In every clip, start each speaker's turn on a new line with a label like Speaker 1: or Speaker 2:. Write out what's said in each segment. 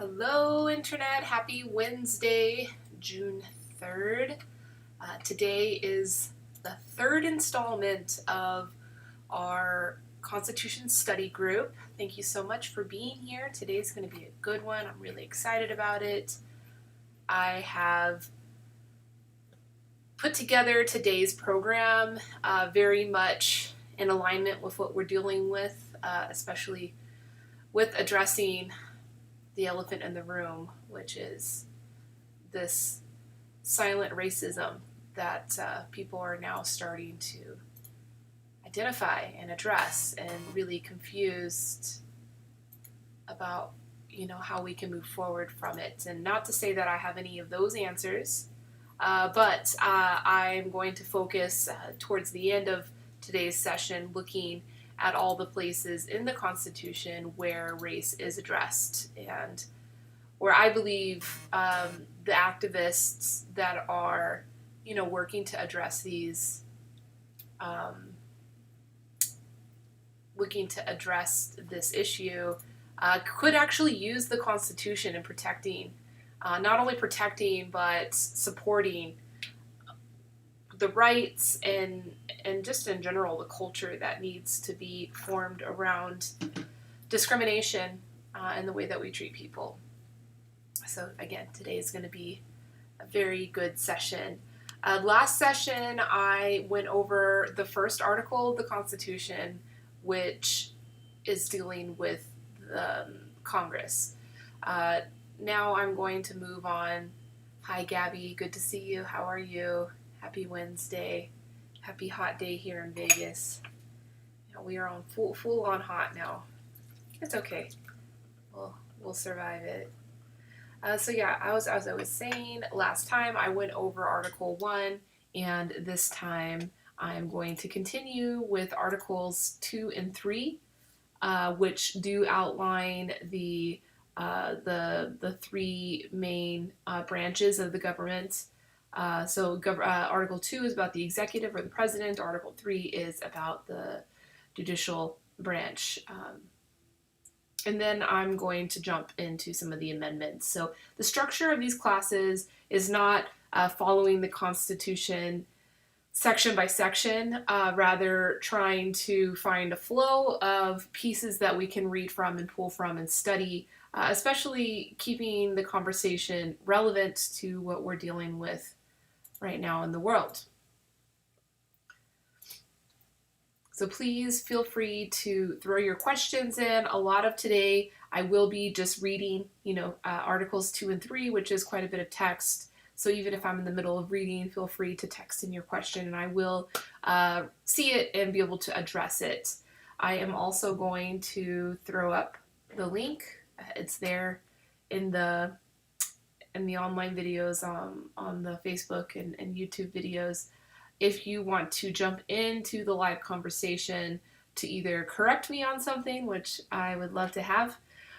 Speaker 1: Hello, Internet. Happy Wednesday, June 3rd. Today is the third installment of our Constitution Study Group. Thank you so much for being here. Today's going to be a good one. I'm really excited about it. I have put together today's program very much in alignment with what we're dealing with, especially with addressing the elephant in the room, which is this silent racism that people are now starting to identify and address, and really confused about how we can move forward from it. And not to say that I have any of those answers, but I'm going to focus towards the end of today's session looking at all the places in the Constitution where race is addressed, and where I believe the activists that are, working to address these, looking to address this issue, could actually use the Constitution in protecting, not only protecting, but supporting the rights and just in general the culture that needs to be formed around discrimination and the way that we treat people. So again, today is going to be a very good session. Last session I went over the first article of the Constitution, which is dealing with Congress. Now I'm going to move on. Hi Gabby, good to see you. How are you? Happy Wednesday. Happy hot day here in Vegas. We are on full on hot now. It's okay. We'll survive it. So yeah, as I was saying, last time I went over Article 1, and this time I'm going to continue with Articles 2 and 3, which do outline the three main branches of the government. Article 2 is about the executive or the president. Article 3 is about the judicial branch. And then I'm going to jump into some of the amendments. So the structure of these classes is not following the Constitution section by section, rather trying to find a flow of pieces that we can read from and pull from and study, especially keeping the conversation relevant to what we're dealing with right now in the world. So please feel free to throw your questions in. A lot of today I will be just reading, Articles 2 and 3, which is quite a bit of text. So even if I'm in the middle of reading, feel free to text in your question and I will see it and be able to address it. I am also going to throw up the link. It's there in the online videos on the Facebook and YouTube videos. If you want to jump into the live conversation to either correct me on something, which I would love to have,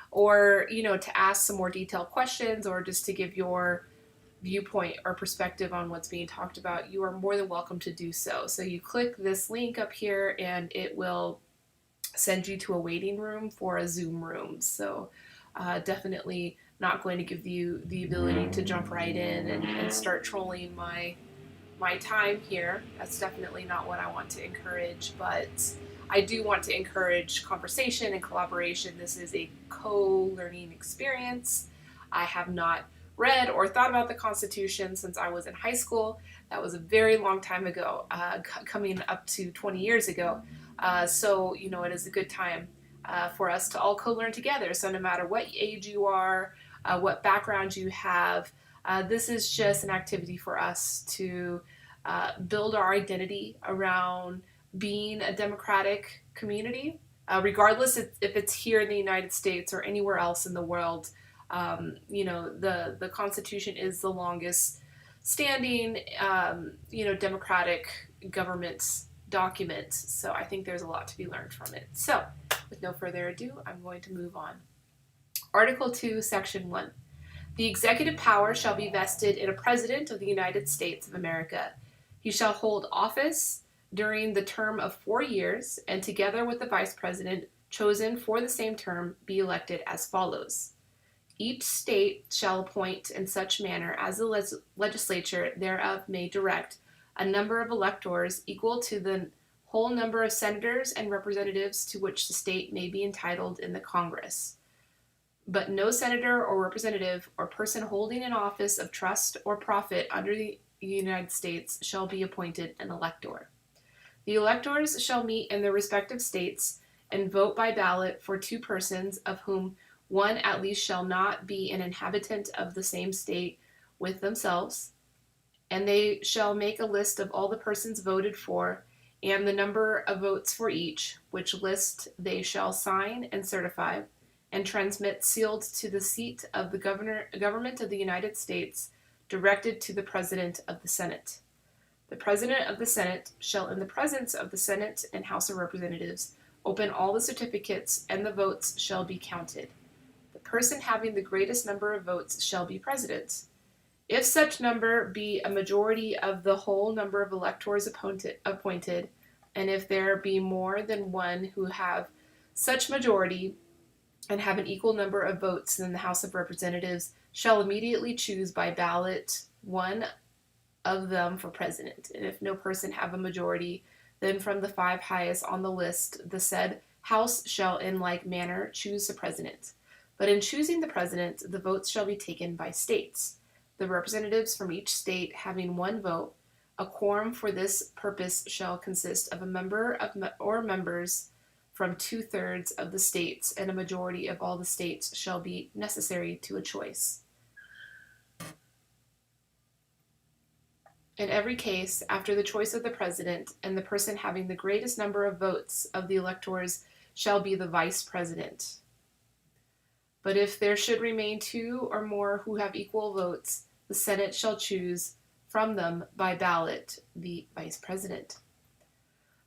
Speaker 1: or to ask some more detailed questions, or just to give your viewpoint or perspective on what's being talked about, you are more than welcome to do so. So you click this link up here and it will send you to a waiting room for a Zoom room. So definitely not going to give you the ability to jump right in and start trolling my time here. That's definitely not what I want to encourage, but I do want to encourage conversation and collaboration. This is a co-learning experience. I have not read or thought about the Constitution since I was in high school. That was a very long time ago, coming up to 20 years ago. So it is a good time for us to all co-learn together. So no matter what age you are, what background you have, this is just an activity for us to build our identity around being a democratic community, regardless if it's here in the United States or anywhere else in the world. The Constitution is the longest standing, democratic government document. So I think there's a lot to be learned from it. So with no further ado, I'm going to move on. Article 2, Section 1. The executive power shall be vested in a President of the United States of America. He shall hold office during the term of 4 years, and together with the Vice President chosen for the same term, be elected as follows. Each state shall appoint in such manner as the legislature thereof may direct a number of electors equal to the whole number of senators and representatives to which the state may be entitled in the Congress. But no senator or representative or person holding an office of trust or profit under the United States shall be appointed an elector. The electors shall meet in their respective states and vote by ballot for 2 persons, of whom one at least shall not be an inhabitant of the same state with themselves, and they shall make a list of all the persons voted for, and the number of votes for each, which list they shall sign and certify, and transmit sealed to the seat of the government of the United States, directed to the President of the Senate. The President of the Senate shall, in the presence of the Senate and House of Representatives, open all the certificates, and the votes shall be counted. The person having the greatest number of votes shall be president. If such number be a majority of the whole number of electors appointed, and if there be more than one who have such majority and have an equal number of votes, then the House of Representatives shall immediately choose by ballot one of them for president. And if no person have a majority, then from the 5 highest on the list, the said House shall in like manner choose a president. But in choosing the president, the votes shall be taken by states. The representatives from each state having 1 vote, a quorum for this purpose shall consist of a member or members from 2/3 of the states, and a majority of all the states shall be necessary to a choice. In every case, after the choice of the president, and the person having the greatest number of votes of the electors shall be the vice president. But if there should remain 2 or more who have equal votes, the Senate shall choose from them by ballot the vice president.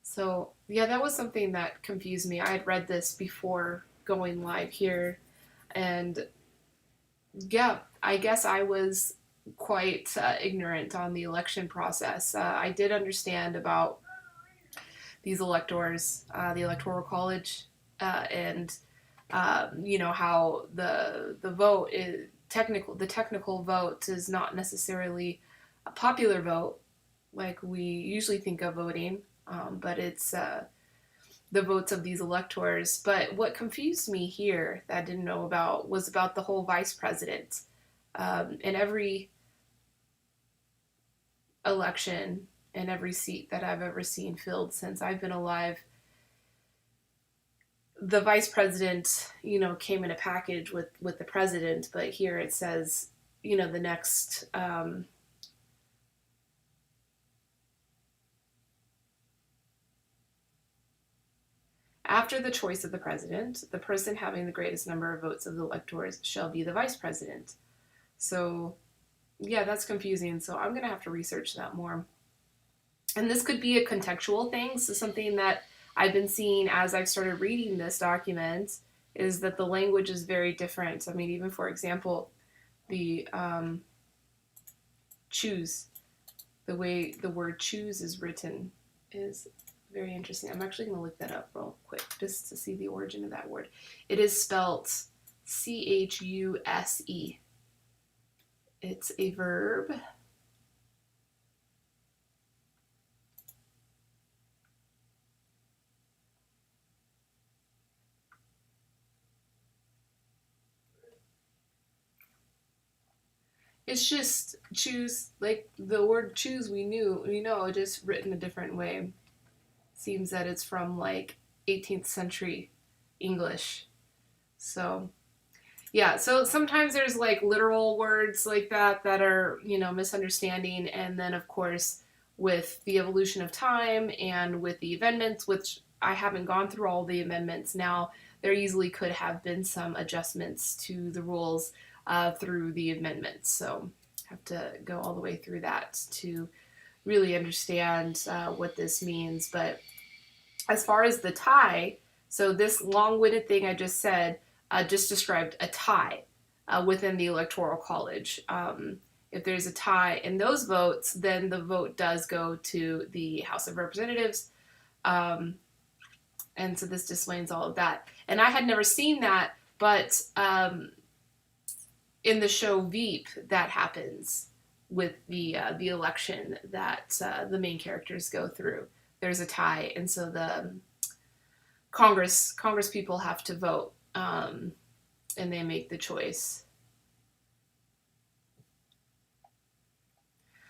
Speaker 1: So, yeah, that was something that confused me. I had read this before going live here, and yeah, I guess I was quite ignorant on the election process. I did understand about these electors, the Electoral College, and how the vote is the technical vote is not necessarily a popular vote like we usually think of voting, but it's the votes of these electors. But what confused me here that I didn't know about was about the whole vice president. In every election and every seat that I've ever seen filled since I've been alive, the vice president, came in a package with the president, but here it says, the next, after the choice of the president, the person having the greatest number of votes of the electors shall be the vice president. So, yeah, that's confusing. So I'm going to have to research that more. And this could be a contextual thing. So something that I've been seeing as I've started reading this document is that the language is very different. I mean, even for example, the choose, the way the word choose is written is very interesting. I'm actually going to look that up real quick just to see the origin of that word. It is spelled C-H-U-S-E. It's a verb. It's just choose, like the word choose we know, just written a different way. Seems that it's from like 18th century English. So, yeah, so sometimes there's like literal words like that are, misunderstanding. And then, of course, with the evolution of time and with the amendments, which I haven't gone through all the amendments now, there easily could have been some adjustments to the rules through the amendments. So I have to go all the way through that to really understand what this means. But as far as the tie, so this long-winded thing I just said just described a tie within the Electoral College. If there's a tie in those votes, then the vote does go to the House of Representatives. And so this explains all of that. And I had never seen that, but in the show Veep, that happens with the election that the main characters go through. There's a tie, and so the Congress people have to vote, and they make the choice.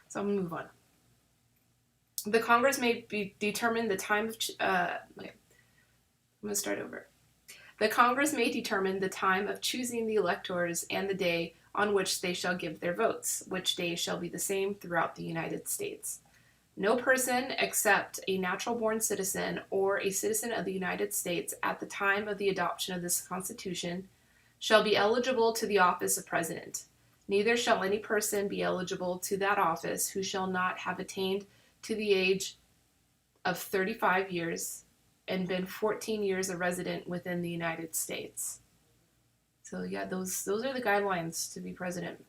Speaker 1: So I'm gonna move on. The Congress may determine the time of. I'm gonna start over. The Congress may determine the time of choosing the electors and the day on which they shall give their votes, which day shall be the same throughout the United States. No person except a natural-born citizen or a citizen of the United States at the time of the adoption of this Constitution shall be eligible to the office of President. Neither shall any person be eligible to that office who shall not have attained to the age of 35 years and been 14 years a resident within the United States. So yeah, those are the guidelines to be president.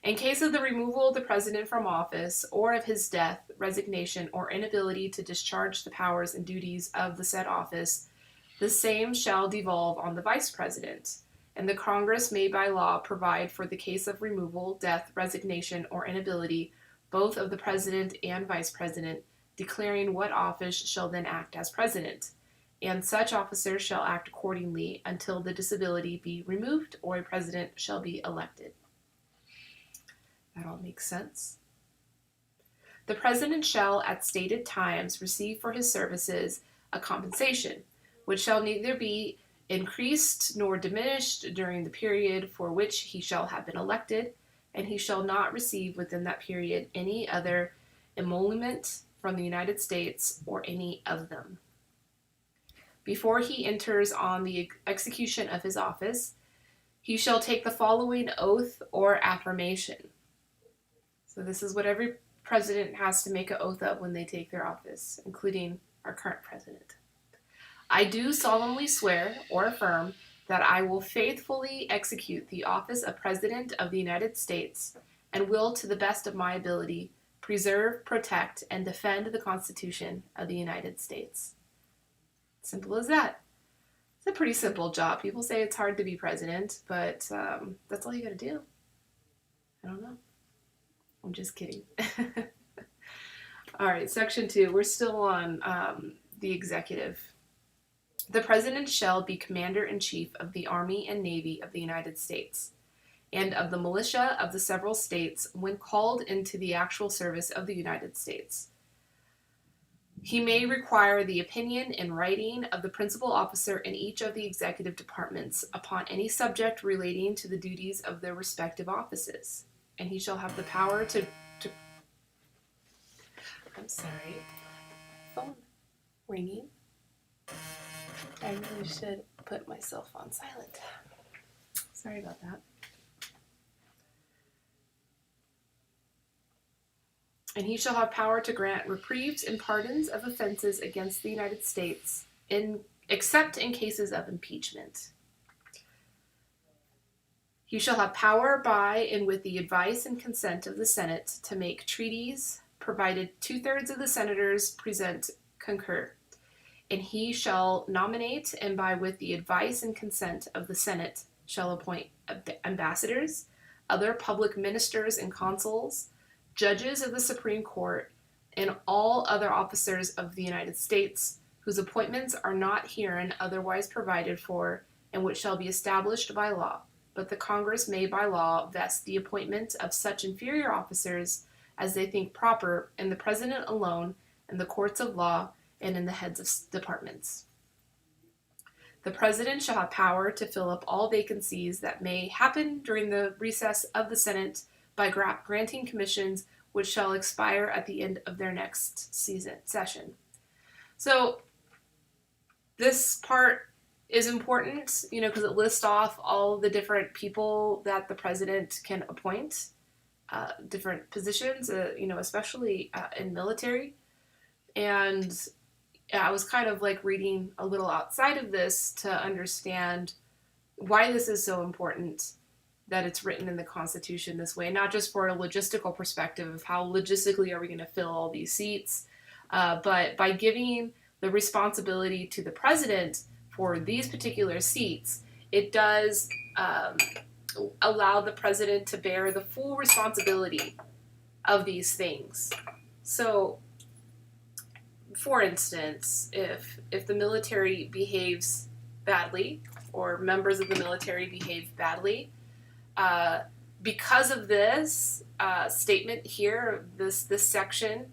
Speaker 1: In case of the removal of the president from office, or of his death, resignation, or inability to discharge the powers and duties of the said office, the same shall devolve on the vice president, and the Congress may by law provide for the case of removal, death, resignation, or inability, both of the president and vice president, declaring what office shall then act as president, and such officer shall act accordingly until the disability be removed or a president shall be elected. That all makes sense. The president shall at stated times receive for his services a compensation, which shall neither be increased nor diminished during the period for which he shall have been elected, and he shall not receive within that period any other emolument from the United States or any of them. Before he enters on the execution of his office, he shall take the following oath or affirmation. So this is what every president has to make an oath of when they take their office, including our current president. I do solemnly swear or affirm that I will faithfully execute the office of President of the United States and will, to the best of my ability, preserve, protect, and defend the Constitution of the United States. Simple as that. It's a pretty simple job. People say it's hard to be president, but that's all you gotta do. I don't know. I'm just kidding. All right, section 2. We're still on the executive. The president shall be commander-in-chief of the Army and Navy of the United States and of the militia of the several states when called into the actual service of the United States. He may require the opinion in writing of the principal officer in each of the executive departments upon any subject relating to the duties of their respective offices, and he shall have the power to I'm sorry, phone ringing. I really should put myself on silent. Sorry about that. And he shall have power to grant reprieves and pardons of offenses against the United States, except in cases of impeachment. He shall have power by and with the advice and consent of the Senate to make treaties, provided 2/3 of the senators present concur. And he shall nominate, and by with the advice and consent of the Senate shall appoint ambassadors, other public ministers and consuls, judges of the Supreme Court, and all other officers of the United States, whose appointments are not herein otherwise provided for, and which shall be established by law. But the Congress may by law vest the appointment of such inferior officers as they think proper in the President alone, in the courts of law, and in the heads of departments. The President shall have power to fill up all vacancies that may happen during the recess of the Senate by granting commissions which shall expire at the end of their next session. So this part is important, because it lists off all the different people that the president can appoint, different positions, especially in military. And I was kind of like reading a little outside of this to understand why this is so important that it's written in the Constitution this way, not just for a logistical perspective of how logistically are we going to fill all these seats, but by giving the responsibility to the president for these particular seats, it does allow the president to bear the full responsibility of these things. So, for instance, if the military behaves badly, or members of the military behave badly, because of this statement here, this section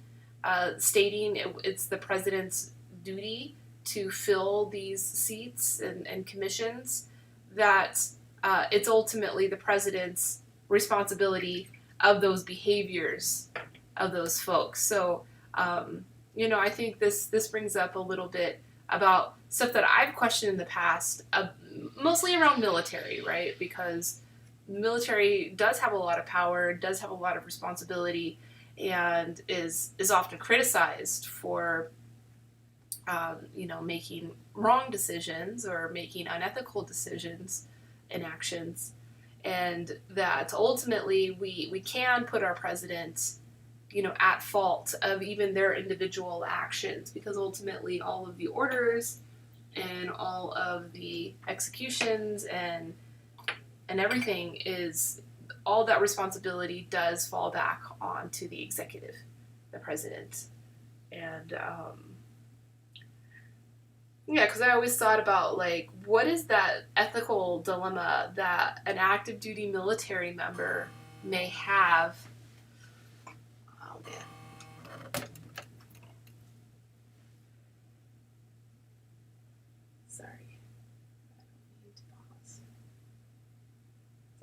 Speaker 1: stating it's the president's duty to fill these seats and commissions, that it's ultimately the president's responsibility of those behaviors of those folks. So, I think this brings up a little bit about stuff that I've questioned in the past, mostly around military, right? Because military does have a lot of power, does have a lot of responsibility, and is often criticized for making wrong decisions or making unethical decisions and actions, and that ultimately we can put our president at fault of even their individual actions, because ultimately all of the orders and all of the executions and everything all that responsibility does fall back onto the executive, the president. And because I always thought about, like, what is that ethical dilemma that an active duty military member may have? Oh, man. Sorry. I don't need to pause.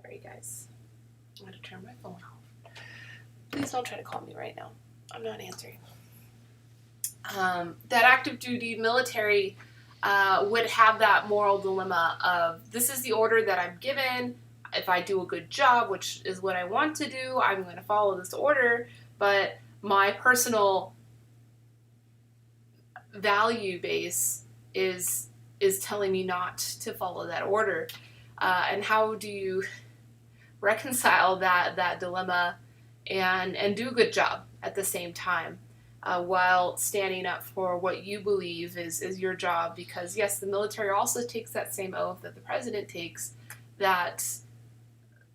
Speaker 1: Sorry, guys. I'm going to turn my phone off. Please don't try to call me right now. I'm not answering. That active duty military would have that moral dilemma of, this is the order that I'm given. If I do a good job, which is what I want to do, I'm going to follow this order. But my personal value base is telling me not to follow that order. And how do you reconcile that dilemma and do a good job at the same time, while standing up for what you believe is your job? Because yes, the military also takes that same oath that the president takes, that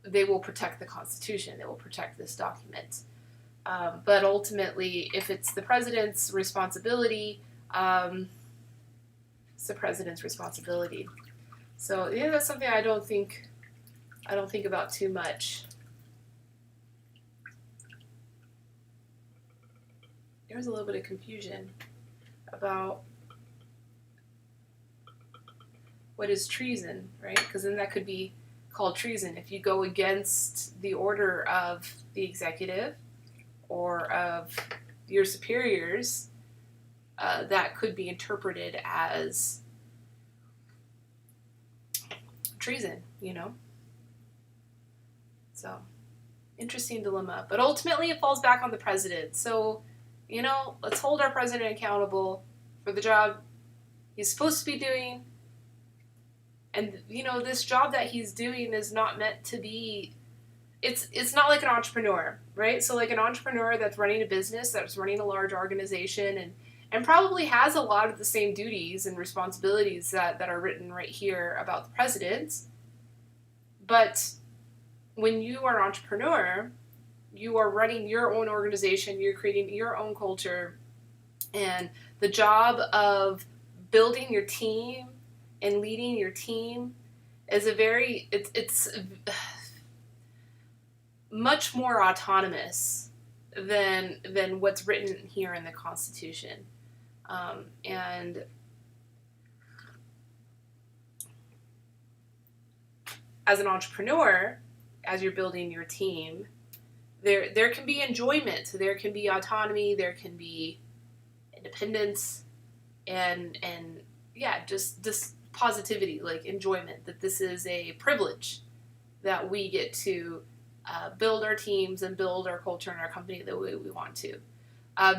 Speaker 1: they will protect the Constitution, they will protect this document. But ultimately, if it's the president's responsibility, it's the president's responsibility. So that's something I don't think about too much. There's a little bit of confusion about what is treason, right? Because then that could be called treason if you go against the order of the executive or of your superiors. That could be interpreted as treason, So, interesting dilemma. But ultimately, it falls back on the president. So, let's hold our president accountable for the job he's supposed to be doing. And, this job that he's doing is not meant to be, it's not like an entrepreneur, right? So like an entrepreneur that's running a business, that's running a large organization, and probably has a lot of the same duties and responsibilities that are written right here about the president. But when you are an entrepreneur, you are running your own organization, you're creating your own culture, and the job of building your team and leading your team is it's much more autonomous than what's written here in the Constitution. And as an entrepreneur, as you're building your team, there can be enjoyment, there can be autonomy, there can be independence, and just this positivity, like enjoyment, that this is a privilege that we get to build our teams and build our culture and our company the way we want to.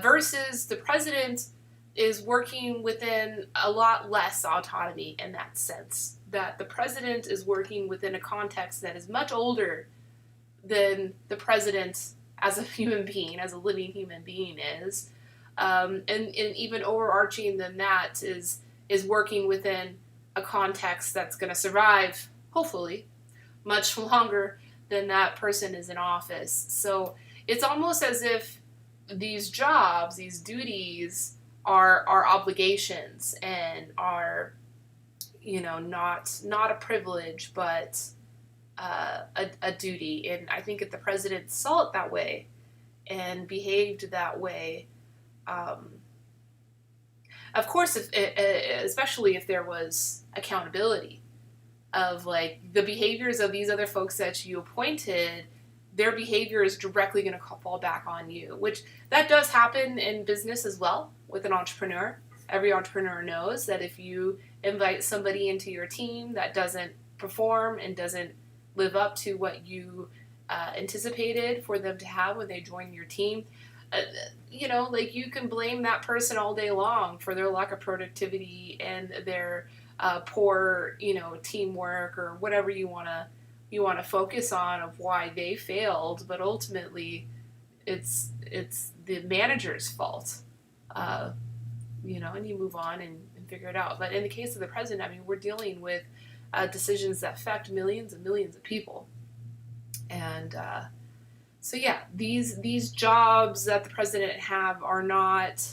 Speaker 1: Versus the president is working within a lot less autonomy in that sense. That the president is working within a context that is much older than the president as a human being, as a living human being is. And even overarching than that is working within a context that's going to survive, hopefully, much longer than that person is in office. So it's almost as if these jobs, these duties are obligations and are, not a privilege, but a duty. And I think if the president saw it that way and behaved that way, of course, especially if there was accountability of like the behaviors of these other folks that you appointed, their behavior is directly going to fall back on you, which that does happen in business as well with an entrepreneur. Every entrepreneur knows that if you invite somebody into your team that doesn't perform and doesn't live up to what you anticipated for them to have when they join your team, like you can blame that person all day long for their lack of productivity and their poor, teamwork or whatever you want to focus on of why they failed. But ultimately, it's the manager's fault, and you move on and figure it out. But in the case of the president, I mean, we're dealing with decisions that affect millions and millions of people, and so yeah, these jobs that the president have are not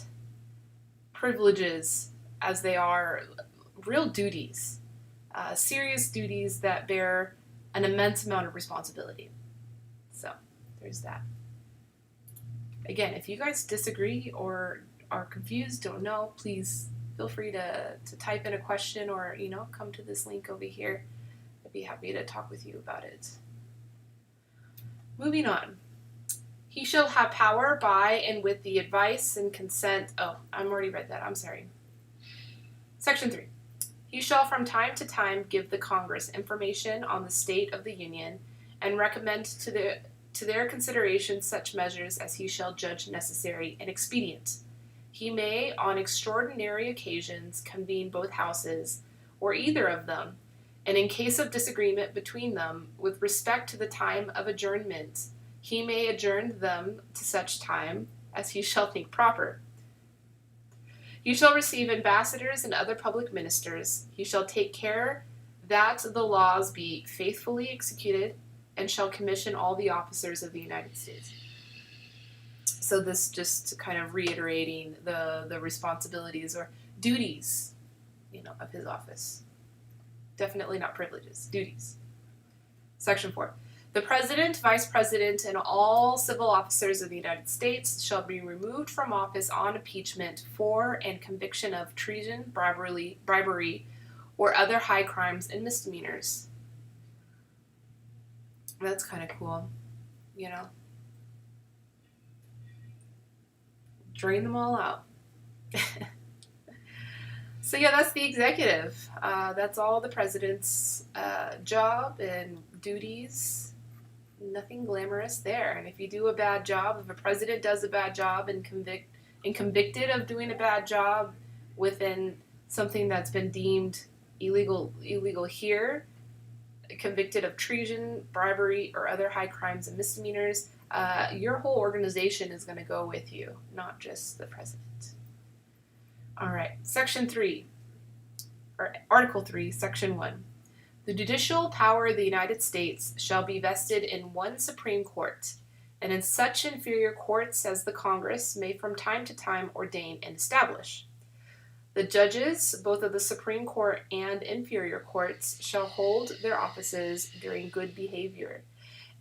Speaker 1: privileges as they are real duties, serious duties that bear an immense amount of responsibility. So there's that. Again, if you guys disagree or are confused, don't know, please feel free to type in a question or, come to this link over here. I'd be happy to talk with you about it. Moving on. He shall have power by and with the advice and consent. Oh, I've already read that. I'm sorry. Section 3. He shall from time to time give the Congress information on the state of the Union and recommend to their consideration such measures as he shall judge necessary and expedient. He may, on extraordinary occasions, convene both houses, or either of them, and in case of disagreement between them, with respect to the time of adjournment, he may adjourn them to such time as he shall think proper. He shall receive ambassadors and other public ministers. He shall take care that the laws be faithfully executed, and shall commission all the officers of the United States. So this just kind of reiterating the responsibilities or duties, of his office. Definitely not privileges, duties. Section 4. The President, Vice President, and all civil officers of the United States shall be removed from office on impeachment for and conviction of treason, bribery, or other high crimes and misdemeanors. That's kind of cool, Drain them all out. So yeah, that's the executive. That's all the president's job and duties. Nothing glamorous there. And if you do a bad job, if a president does a bad job and convicted of doing a bad job within something that's been deemed illegal here, convicted of treason, bribery, or other high crimes and misdemeanors, your whole organization is going to go with you, not just the president. All right, Section 3, or Article 3, Section 1. The judicial power of the United States shall be vested in one Supreme Court, and in such inferior courts as the Congress may from time to time ordain and establish. The judges, both of the Supreme Court and inferior courts, shall hold their offices during good behavior,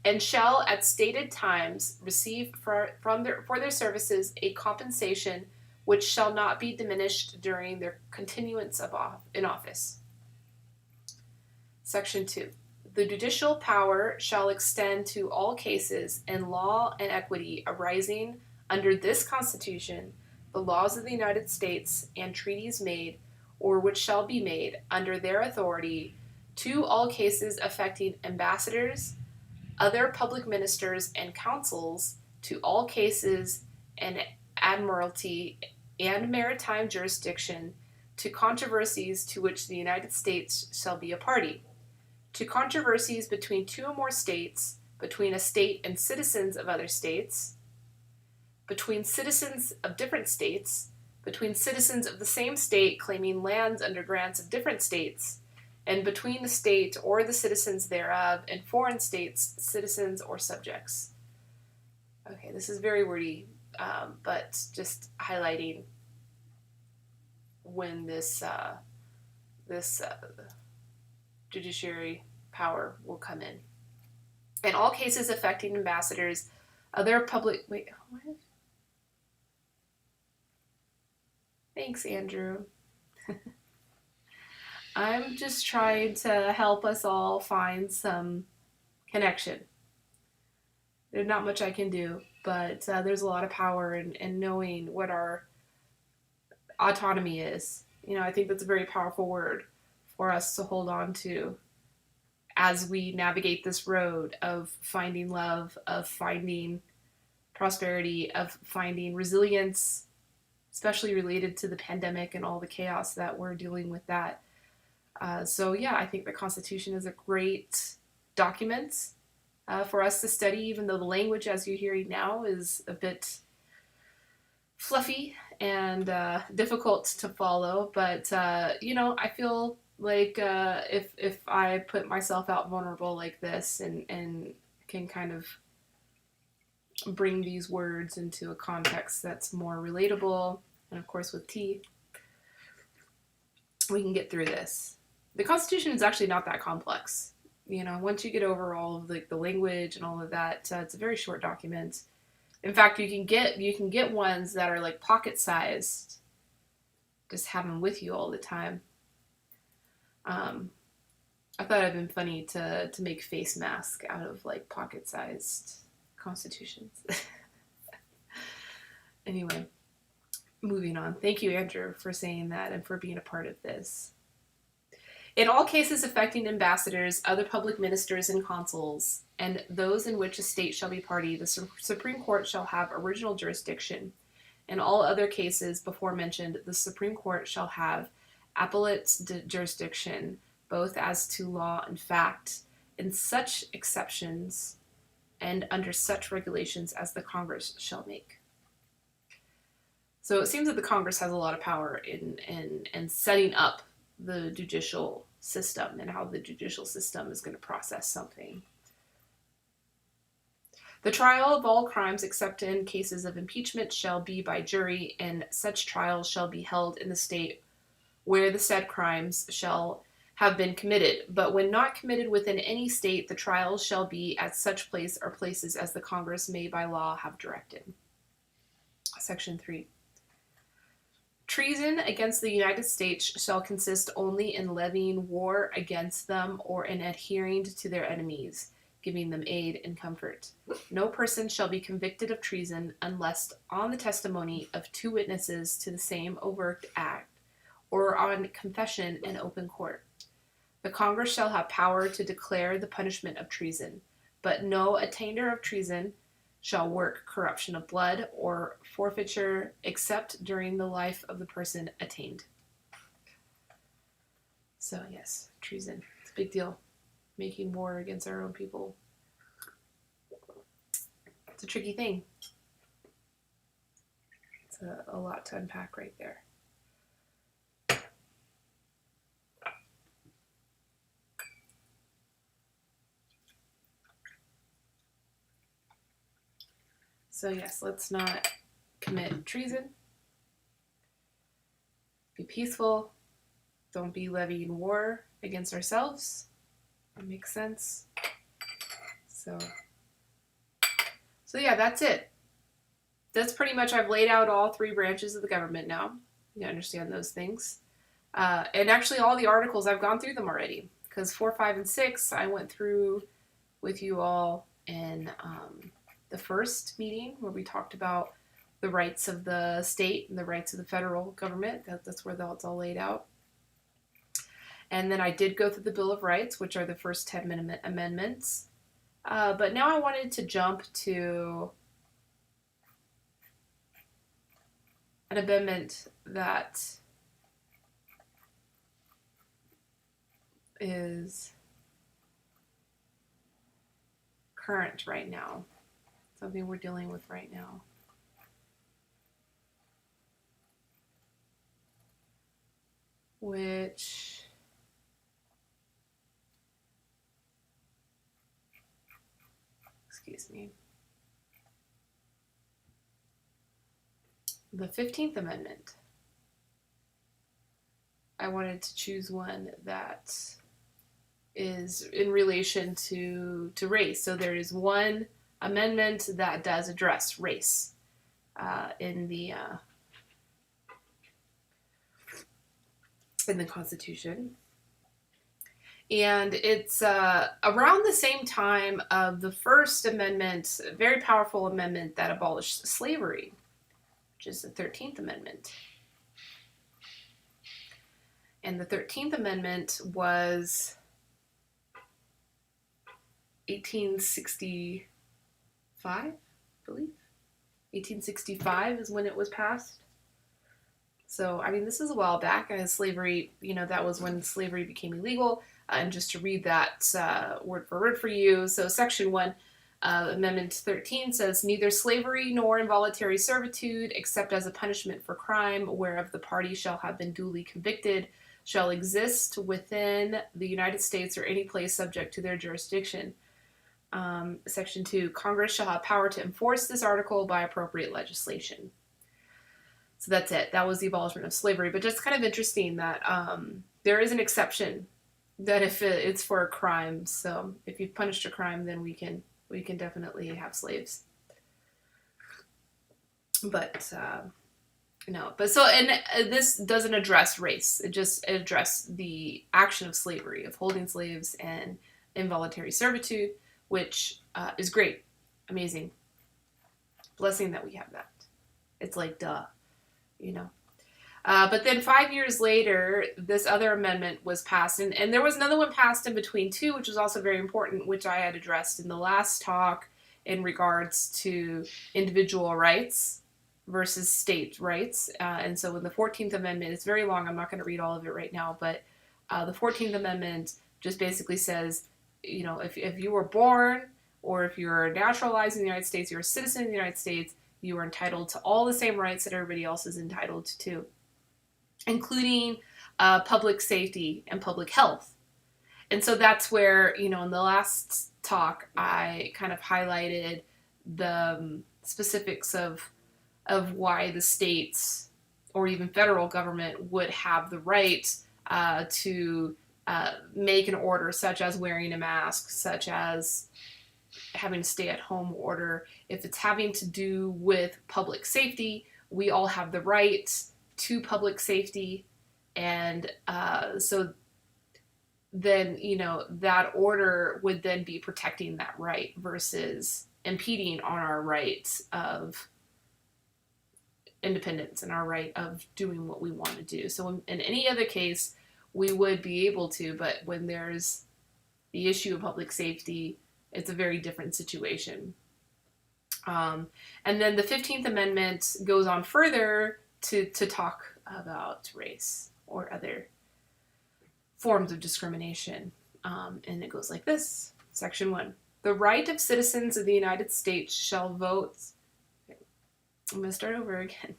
Speaker 1: and shall at stated times receive for their services a compensation which shall not be diminished during their continuance in office. Section 2. The judicial power shall extend to all cases in law and equity arising under this Constitution, the laws of the United States, and treaties made, or which shall be made, under their authority, to all cases affecting ambassadors, other public ministers, and consuls, to all cases and admiralty and maritime jurisdiction, to controversies to which the United States shall be a party, to controversies between two or more states, between a state and citizens of other states, between citizens of different states, between citizens of the same state claiming lands under grants of different states, and between the state or the citizens thereof, and foreign states, citizens or subjects. Okay, this is very wordy, but just highlighting when this judiciary power will come in. In all cases affecting ambassadors, other public... Wait, what? Thanks, Andrew. I'm just trying to help us all find some connection. There's not much I can do, but there's a lot of power in knowing what our autonomy is. You know, I think that's a very powerful word for us to hold on to as we navigate this road of finding love, of finding prosperity, of finding resilience, especially related to the pandemic and all the chaos that we're dealing with that. So yeah, I think the Constitution is a great document for us to study, even though the language, as you're hearing now, is a bit fluffy and difficult to follow. But you know, I feel like if I put myself out vulnerable like this and can kind of bring these words into a context that's more relatable, and of course with tea, we can get through this. The Constitution is actually not that complex. You know, once you get over all of the language and all of that, it's a very short document. In fact, you can get ones that are like pocket sized. Just have them with you all the time. I thought it'd been funny to make face mask out of like pocket sized constitutions. Anyway, moving on. Thank you, Andrew, for saying that and for being a part of this. In all cases affecting ambassadors, other public ministers and consuls, and those in which a state shall be party, the Supreme Court shall have original jurisdiction. In all other cases before mentioned, the Supreme Court shall have appellate jurisdiction, both as to law and fact, in such exceptions and under such regulations as the Congress shall make. So it seems that the Congress has a lot of power in setting up the judicial system and how the judicial system is going to process something. The trial of all crimes except in cases of impeachment shall be by jury, and such trials shall be held in the state where the said crimes shall have been committed. But when not committed within any state, the trials shall be at such place or places as the Congress may by law have directed. Section 3. Treason against the United States shall consist only in levying war against them or in adhering to their enemies, giving them aid and comfort. No person shall be convicted of treason unless on the testimony of 2 witnesses to the same overt act or on confession in open court. The Congress shall have power to declare the punishment of treason, but no attainder of treason shall work corruption of blood or forfeiture except during the life of the person attainted. So yes, treason. It's a big deal. Making war against our own people. It's a tricky thing. It's a lot to unpack right there. So yes, let's not commit treason. Be peaceful. Don't be levying war against ourselves. That makes sense. So yeah, that's it. That's pretty much, I've laid out all 3 branches of the government now. You understand those things. And actually all the articles, I've gone through them already. Because 4, 5, and 6, I went through with you all in the first meeting where we talked about the rights of the state and the rights of the federal government. That's where that's all laid out. And then I did go through the Bill of Rights, which are the first 10 amendments. But now I wanted to jump to an amendment that is current right now. Something we're dealing with right now. Which excuse me. The 15th Amendment. I wanted to choose one that is in relation to race. So there is one amendment that does address race in the Constitution. And it's around the same time of the First Amendment, a very powerful amendment that abolished slavery, which is the 13th Amendment. And the 13th Amendment was 1865, I believe. 1865 is when it was passed. So, I mean, this is a while back. Slavery, that was when slavery became illegal. And just to read that word for word for you. So, Section 1, Amendment 13 says, neither slavery nor involuntary servitude, except as a punishment for crime, whereof the party shall have been duly convicted, shall exist within the United States or any place subject to their jurisdiction. Section 2, Congress shall have power to enforce this article by appropriate legislation. So that's it. That was the abolishment of slavery. But just kind of interesting that there is an exception that if it's for a crime. So if you've punished a crime, then we can definitely have slaves. But no. But so, and this doesn't address race. It addresses the action of slavery, of holding slaves and involuntary servitude, which is great, amazing, blessing that we have that. It's like duh. But then 5 years later, this other amendment was passed, and there was another one passed in between too, which was also very important, which I had addressed in the last talk in regards to individual rights versus state rights. And so in the 14th Amendment, it's very long, I'm not going to read all of it right now, but the 14th Amendment just basically says, if you were born or if you're naturalized in the United States, you're a citizen of the United States, you are entitled to all the same rights that everybody else is entitled to, including public safety and public health. And so that's where, in the last talk, I kind of highlighted the specifics of why the states or even federal government would have the right to make an order such as wearing a mask, such as having a stay-at-home order. If it's having to do with public safety, we all have the right to public safety, and so then that order would then be protecting that right versus impeding on our right of independence and our right of doing what we want to do. So in any other case, we would be able to, but when there's the issue of public safety, it's a very different situation. And then the 15th Amendment goes on further to talk about race or other forms of discrimination. And it goes like this. Section 1. The right of citizens of the United States shall vote. Okay. I'm going to start over again.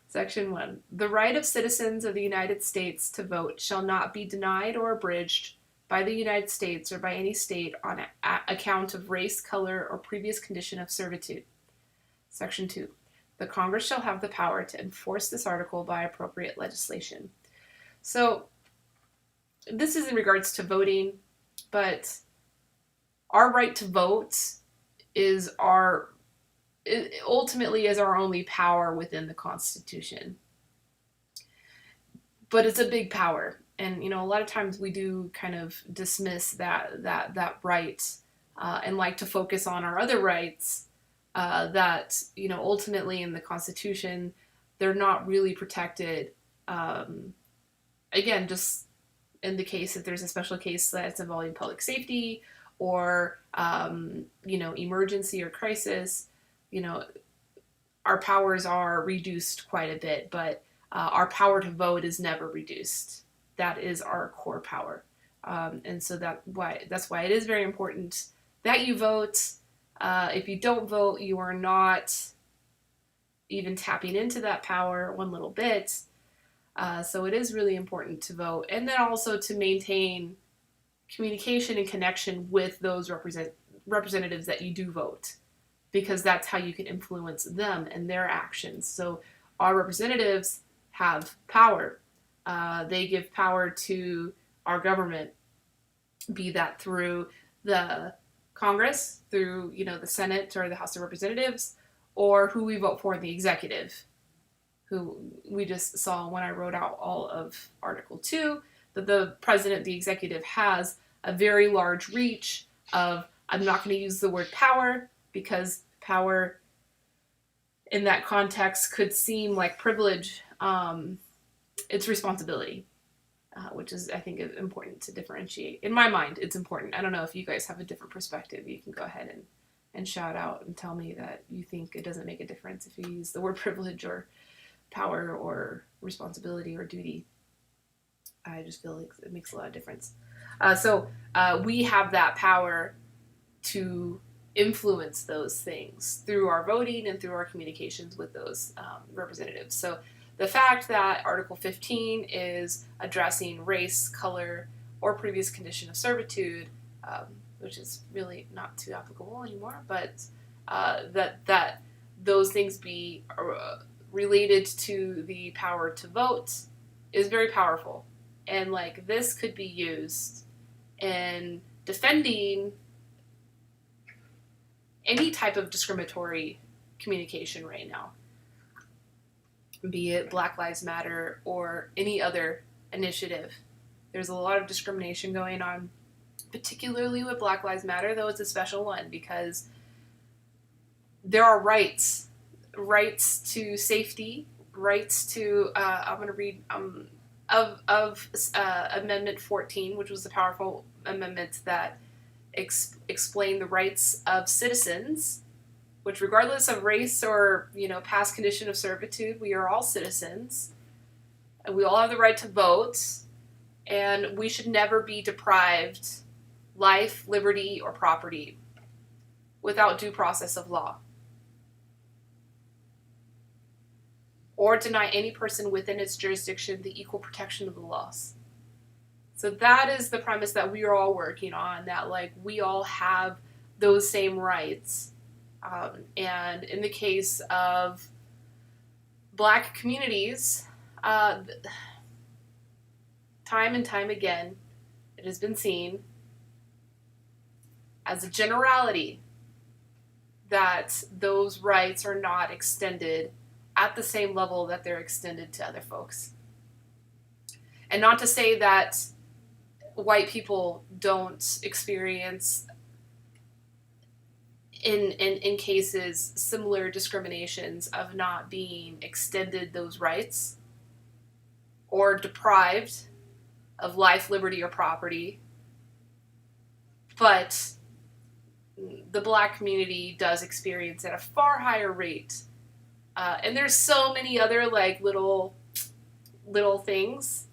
Speaker 1: Section 1. The right of citizens of the United States to vote shall not be denied or abridged by the United States or by any state on account of race, color, or previous condition of servitude. Section 2. The Congress shall have the power to enforce this article by appropriate legislation. So this is in regards to voting, but our right to vote is ultimately our only power within the Constitution. But it's a big power. And, a lot of times we do kind of dismiss that right and like to focus on our other rights that, ultimately in the Constitution, they're not really protected. Again, just in the case if there's a special case that's involving public safety or, emergency or crisis, our powers are reduced quite a bit, but our power to vote is never reduced. That is our core power. And so that's why it is very important that you vote. If you don't vote, you are not even tapping into that power one little bit. So it is really important to vote. And then also to maintain communication and connection with those representatives that you do vote, because that's how you can influence them and their actions. So our representatives have power. They give power to our government, be that through the Congress, through, the Senate or the House of Representatives, or who we vote for in the executive, who we just saw when I wrote out all of Article 2, that the president, the executive, has a very large reach of, I'm not going to use the word power, because power in that context could seem like privilege. It's responsibility, which is, I think, important to differentiate. In my mind, it's important. I don't know if you guys have a different perspective. You can go ahead and shout out and tell me that you think it doesn't make a difference if you use the word privilege or power or responsibility or duty. I just feel like it makes a lot of difference. So we have that power to influence those things through our voting and through our communications with those representatives. So the fact that Article 15 is addressing race, color, or previous condition of servitude, which is really not too applicable anymore, but that those things be related to the power to vote is very powerful. And this could be used in defending any type of discriminatory communication right now, be it Black Lives Matter or any other initiative. There's a lot of discrimination going on, particularly with Black Lives Matter, though it's a special one because there are rights to safety, rights to, I'm going to read of Amendment 14, which was a powerful amendment that explained the rights of citizens, which regardless of race or, past condition of servitude, we are all citizens. And we all have the right to vote. And we should never be deprived life, liberty, or property without due process of law, or deny any person within its jurisdiction the equal protection of the laws. So that is the premise that we are all working on, that we all have those same rights. And in the case of Black communities, time and time again, it has been seen as a generality that those rights are not extended at the same level that they're extended to other folks. And not to say that white people don't experience, in cases, similar discriminations of not being extended those rights or deprived of life, liberty, or property. But the Black community does experience at a far higher rate. And there's so many other little things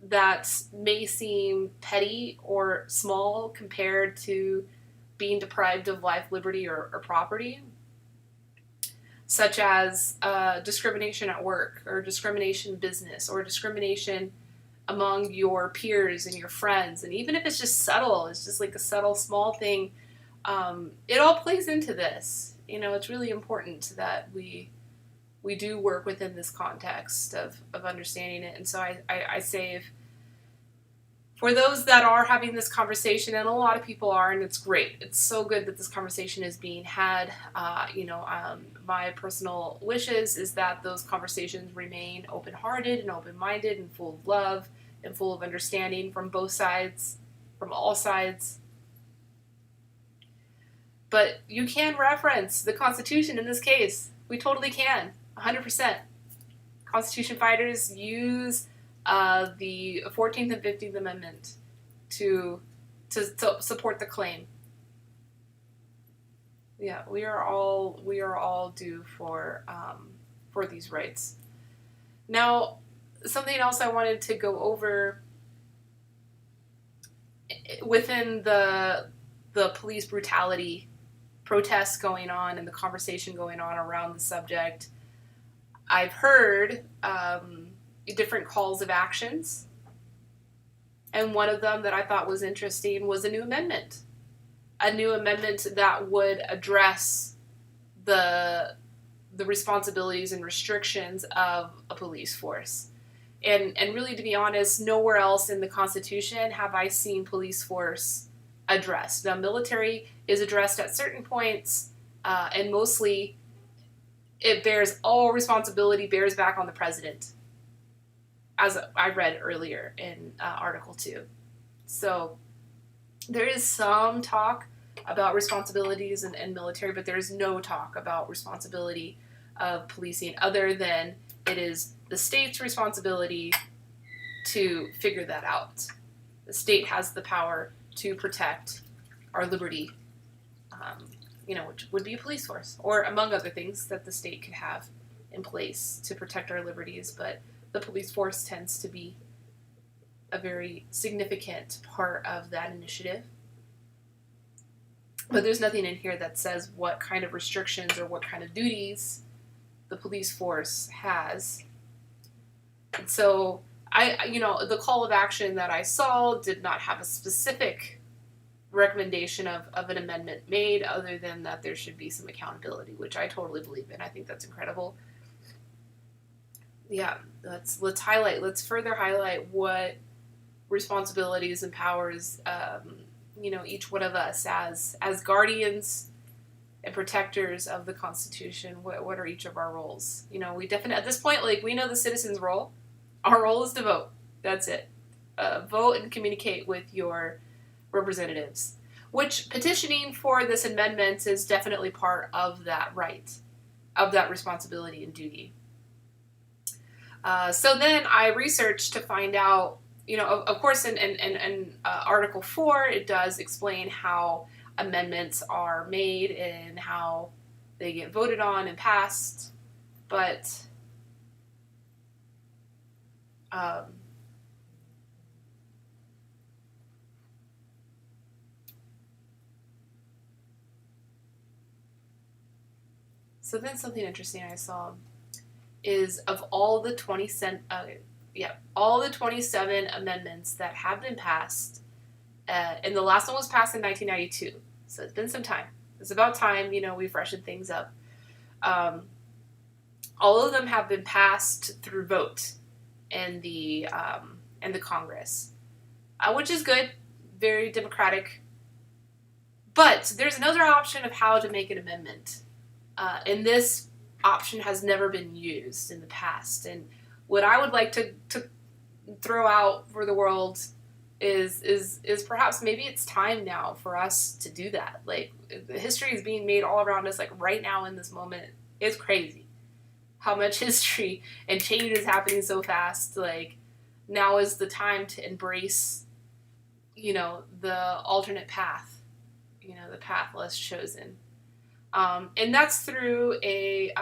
Speaker 1: that may seem petty or small compared to being deprived of life, liberty, or property, such as discrimination at work, or discrimination in business, or discrimination among your peers and your friends. And even if it's just subtle, it's just a subtle, small thing, it all plays into this. It's really important that we do work within this context of understanding it. And so I say, for those that are having this conversation, and a lot of people are, and it's great. It's so good that this conversation is being had. My personal wishes is that those conversations remain open-hearted and open-minded and full of love and full of understanding from both sides, from all sides. But you can reference the Constitution in this case. We totally can, 100%. Constitution fighters use the 14th and 15th Amendment to support the claim. Yeah, we are all due for these rights. Now, something else I wanted to go over within the police brutality protests going on and the conversation going on around the subject. I've heard different calls of actions, and one of them that I thought was interesting was a new amendment a new amendment that would address the responsibilities and restrictions of a police force. And really, to be honest, nowhere else in the Constitution have I seen police force addressed. Now, military is addressed at certain points, and mostly it bears all responsibility bears back on the president, as I read earlier in Article 2. So there is some talk about responsibilities and military, but there's no talk about responsibility of policing other than it is the state's responsibility to figure that out. The state has the power to protect our liberty, which would be a police force, or among other things that the state could have in place to protect our liberties. But the police force tends to be a very significant part of that initiative. But there's nothing in here that says what kind of restrictions or what kind of duties the police force has. And so the call of action that I saw did not have a specific recommendation of an amendment made, other than that there should be some accountability, which I totally believe in. I think that's incredible. Yeah, let's further highlight what responsibilities and powers each one of us as guardians and protectors of the Constitution, what are each of our roles? We definitely, at this point, we know the citizen's role. Our role is to vote. That's it. Vote and communicate with your representatives, which petitioning for this amendment is definitely part of that right, of that responsibility and duty. So then I researched to find out, of course, in Article 4, it does explain how amendments are made and how they get voted on and passed, but so then something interesting I saw is of all the 27 amendments that have been passed, and the last one was passed in 1992, so it's been some time. It's about time, we freshen things up. All of them have been passed through vote in the Congress, which is good, very democratic. But there's another option of how to make an amendment, and this option has never been used in the past. And what I would like to throw out for the world is perhaps maybe it's time now for us to do that. History is being made all around us, right now in this moment. It's crazy how much history and change is happening so fast. Now is the time to embrace, the alternate path, the path less chosen. And that's through a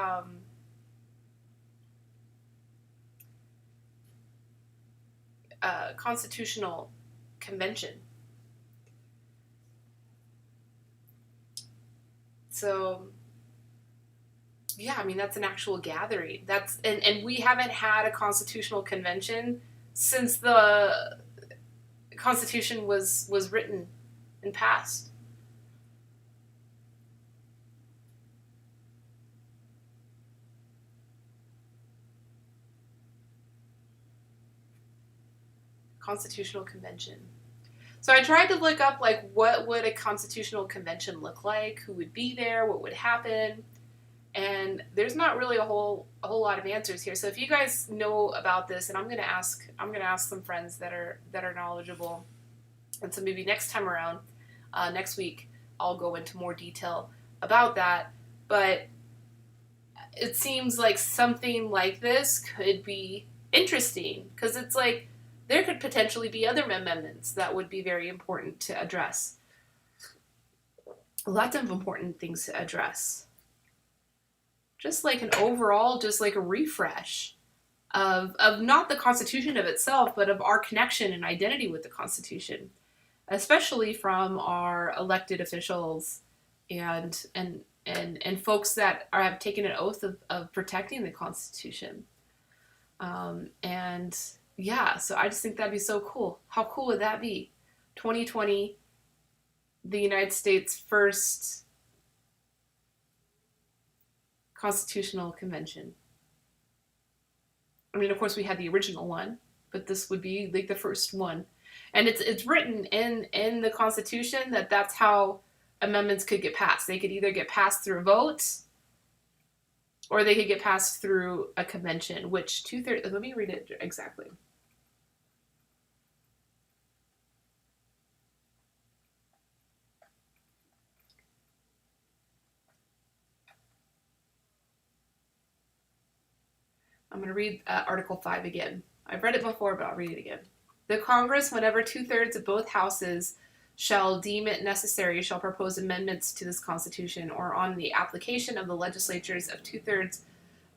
Speaker 1: constitutional convention. So, yeah, that's an actual gathering. And we haven't had a constitutional convention since the Constitution was written and passed. Constitutional convention. So I tried to look up what would a constitutional convention look like, who would be there, what would happen, and there's not really a whole lot of answers here. So if you guys know about this, and I'm gonna ask some friends that are knowledgeable, and so maybe next time around, next week, I'll go into more detail about that. But it seems like something like this could be interesting, because it's there could potentially be other amendments that would be very important to address. Lots of important things to address. Just an overall, a refresh of not the Constitution of itself, but of our connection and identity with the Constitution, especially from our elected officials and folks that have taken an oath of protecting the Constitution. And yeah, so I just think that'd be so cool. How cool would that be? 2020, the United States' first constitutional convention. I mean, of course, we had the original one, but this would be like the first one. And it's written in the Constitution that that's how amendments could get passed. They could either get passed through a vote, or they could get passed through a convention, which 2/3. Let me read it exactly. I'm going to read Article 5 again. I've read it before, but I'll read it again. The Congress, whenever 2/3 of both houses shall deem it necessary, shall propose amendments to this Constitution, or on the application of the legislatures of 2/3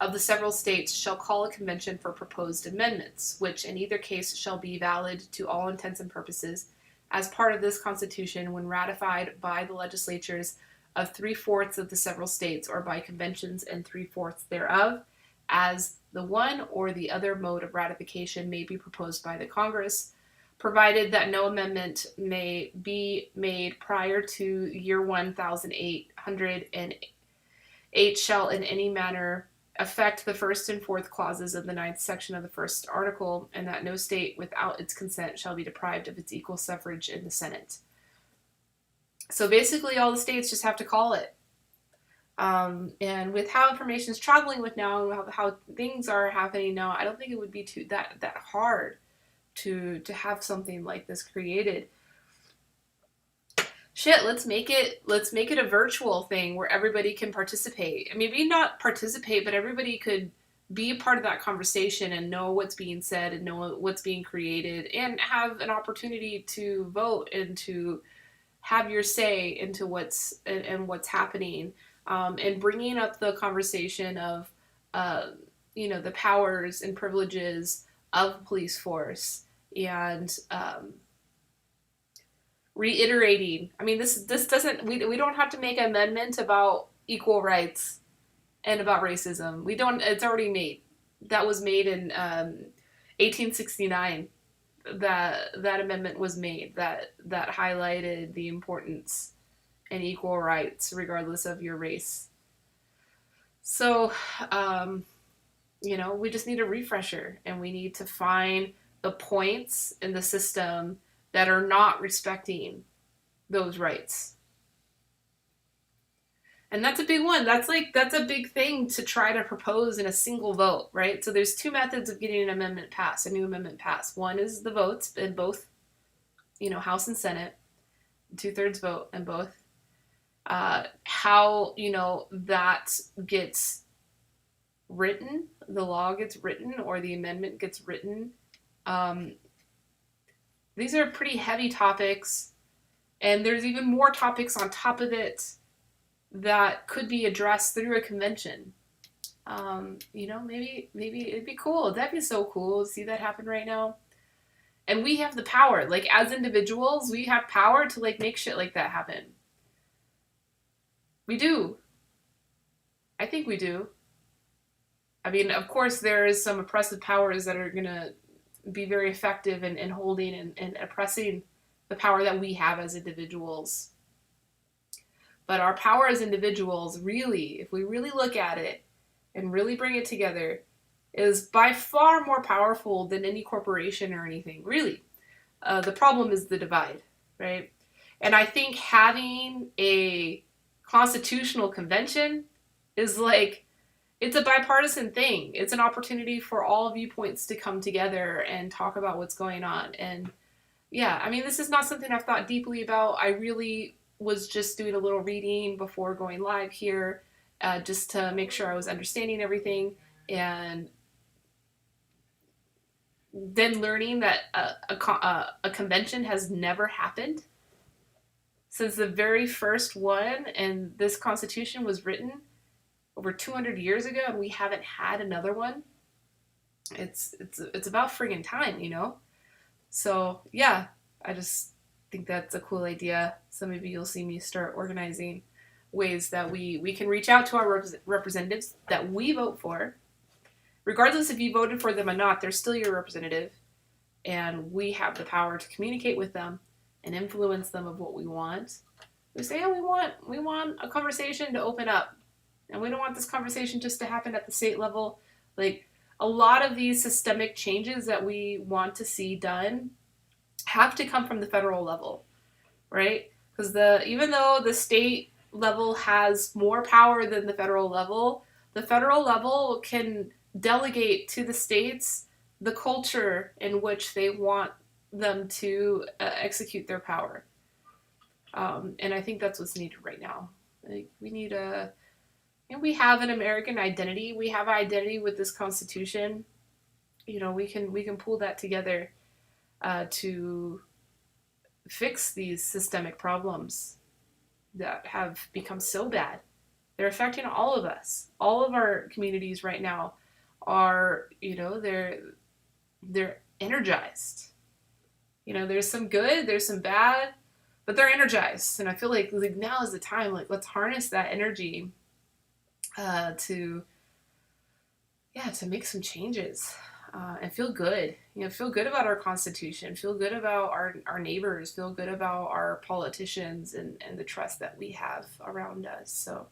Speaker 1: of the several states, shall call a convention for proposed amendments, which in either case shall be valid to all intents and purposes as part of this Constitution when ratified by the legislatures of 3/4 of the several states, or by conventions and 3/4 thereof, as the one or the other mode of ratification may be proposed by the Congress, provided that no amendment may be made prior to year 1808 shall in any manner affect the first and fourth clauses of the 9th section of the first article, and that no state without its consent shall be deprived of its equal suffrage in the Senate. So basically all the states just have to call it. And with how information is traveling with now, how things are happening now, I don't think it would be that hard to have something like this created. Shit, let's make it a virtual thing where everybody can participate. I mean, maybe not participate, but everybody could be a part of that conversation and know what's being said and know what's being created and have an opportunity to vote and to have your say into what's happening. And bringing up the conversation of, the powers and privileges of police force, and reiterating. I mean, this doesn't. We don't have to make an amendment about equal rights and about racism. We don't. It's already made. That was made in 1869. That amendment was made. That highlighted the importance and equal rights regardless of your race. So, we just need a refresher, and we need to find the points in the system that are not respecting those rights. And that's a big one. That's a big thing to try to propose in a single vote, right? So there's two methods of getting an amendment passed, a new amendment passed. One is the votes in both, House and Senate, 2/3 vote in both. How that gets written, the law gets written, or the amendment gets written. These are pretty heavy topics, and there's even more topics on top of it that could be addressed through a convention. Maybe it'd be cool. That'd be so cool to see that happen right now. And we have the power, like as individuals, we have power to make shit like that happen. We do. I think we do. I mean, of course, there is some oppressive powers that are going to be very effective in holding and oppressing the power that we have as individuals. But our power as individuals, really, if we really look at it and really bring it together, is by far more powerful than any corporation or anything, really. The problem is the divide, right? And I think having a constitutional convention is it's a bipartisan thing. It's an opportunity for all viewpoints to come together and talk about what's going on. And yeah, I mean, this is not something I've thought deeply about. I really was just doing a little reading before going live here, just to make sure I was understanding everything, and then learning that a convention has never happened since the very first one, and this Constitution was written over 200 years ago, and we haven't had another one. It's about friggin' time, So yeah, I just think that's a cool idea. So maybe you'll see me start organizing ways that we can reach out to our representatives that we vote for. Regardless if you voted for them or not, they're still your representative, and we have the power to communicate with them and influence them of what we want. We say, oh, we want a conversation to open up, and we don't want this conversation just to happen at the state level. Like, a lot of these systemic changes that we want to see done have to come from the federal level, right? Because even though the state level has more power than the federal level can delegate to the states the culture in which they want them to execute their power. And I think that's what's needed right now. Like, we need we have an American identity. We have an identity with this Constitution. We can pull that together to fix these systemic problems that have become so bad. They're affecting all of us. All of our communities right now are, they're energized. There's some good, there's some bad, but they're energized. And I feel like now is the time. Like, let's harness that energy to make some changes and feel good. Feel good about our Constitution. Feel good about our neighbors. Feel good about our politicians and the trust that we have around us. So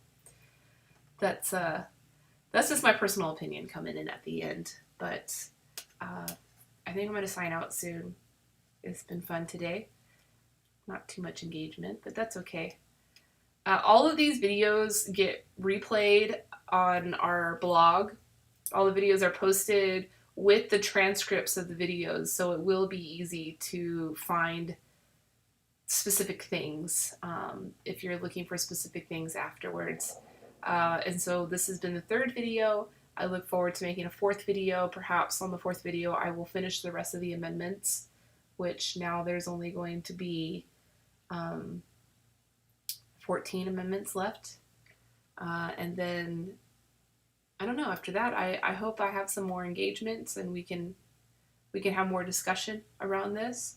Speaker 1: that's just my personal opinion coming in at the end. But I think I'm going to sign out soon. It's been fun today. Not too much engagement, but that's okay. All of these videos get replayed on our blog. All the videos are posted with the transcripts of the videos, so it will be easy to find specific things if you're looking for specific things afterwards. And so this has been the third video. I look forward to making a fourth video. Perhaps on the fourth video I will finish the rest of the amendments, which now there's only going to be 14 amendments left. And then, I don't know, after that, I hope I have some more engagements and we can have more discussion around this.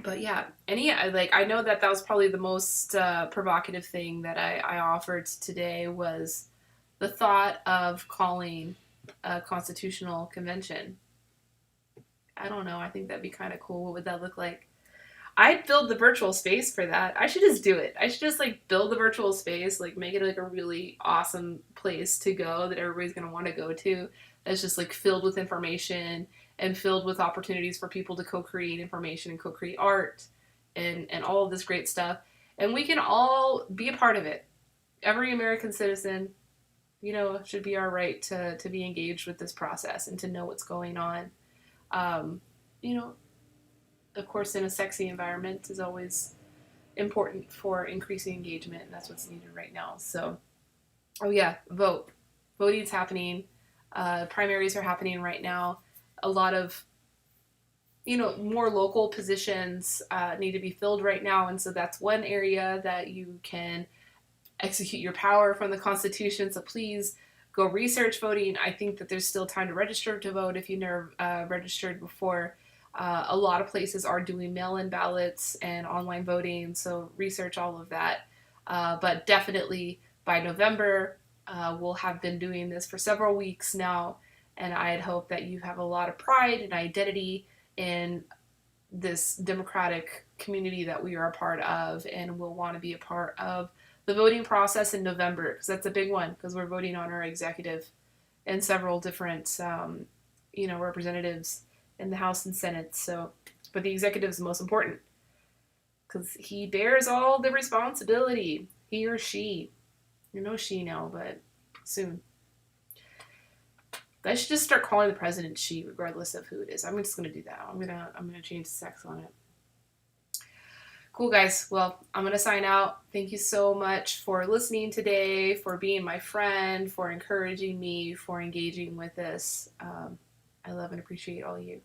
Speaker 1: But yeah, I know that was probably the most provocative thing that I offered today was the thought of calling a constitutional convention. I don't know. I think that'd be kind of cool. What would that look like? I'd build the virtual space for that. I should just do it. I should just build the virtual space, make it a really awesome place to go that everybody's going to want to go to. That's just filled with information and filled with opportunities for people to co-create information and co-create art and all of this great stuff. And we can all be a part of it. Every American citizen, should be our right to be engaged with this process and to know what's going on. Of course, in a sexy environment is always important for increasing engagement, and that's what's needed right now. So, vote. Voting's happening. Primaries are happening right now. A lot of, more local positions need to be filled right now, and so that's one area that you can execute your power from the Constitution. So please go research voting. I think that there's still time to register to vote if you never registered before. A lot of places are doing mail-in ballots and online voting, so research all of that. But definitely by November, we'll have been doing this for several weeks now, and I'd hope that you have a lot of pride and identity in this democratic community that we are a part of, and will want to be a part of the voting process in November, because that's a big one, because we're voting on our executive and several different, representatives in the House and Senate. So, but the executive is the most important because he bears all the responsibility. He or she, she now, but soon. I should just start calling the president she, regardless of who it is. I'm just gonna do that. I'm gonna change the sex on it. Cool, guys. Well, I'm gonna sign out. Thank you so much for listening today, for being my friend, for encouraging me, for engaging with this. I love and appreciate all of you.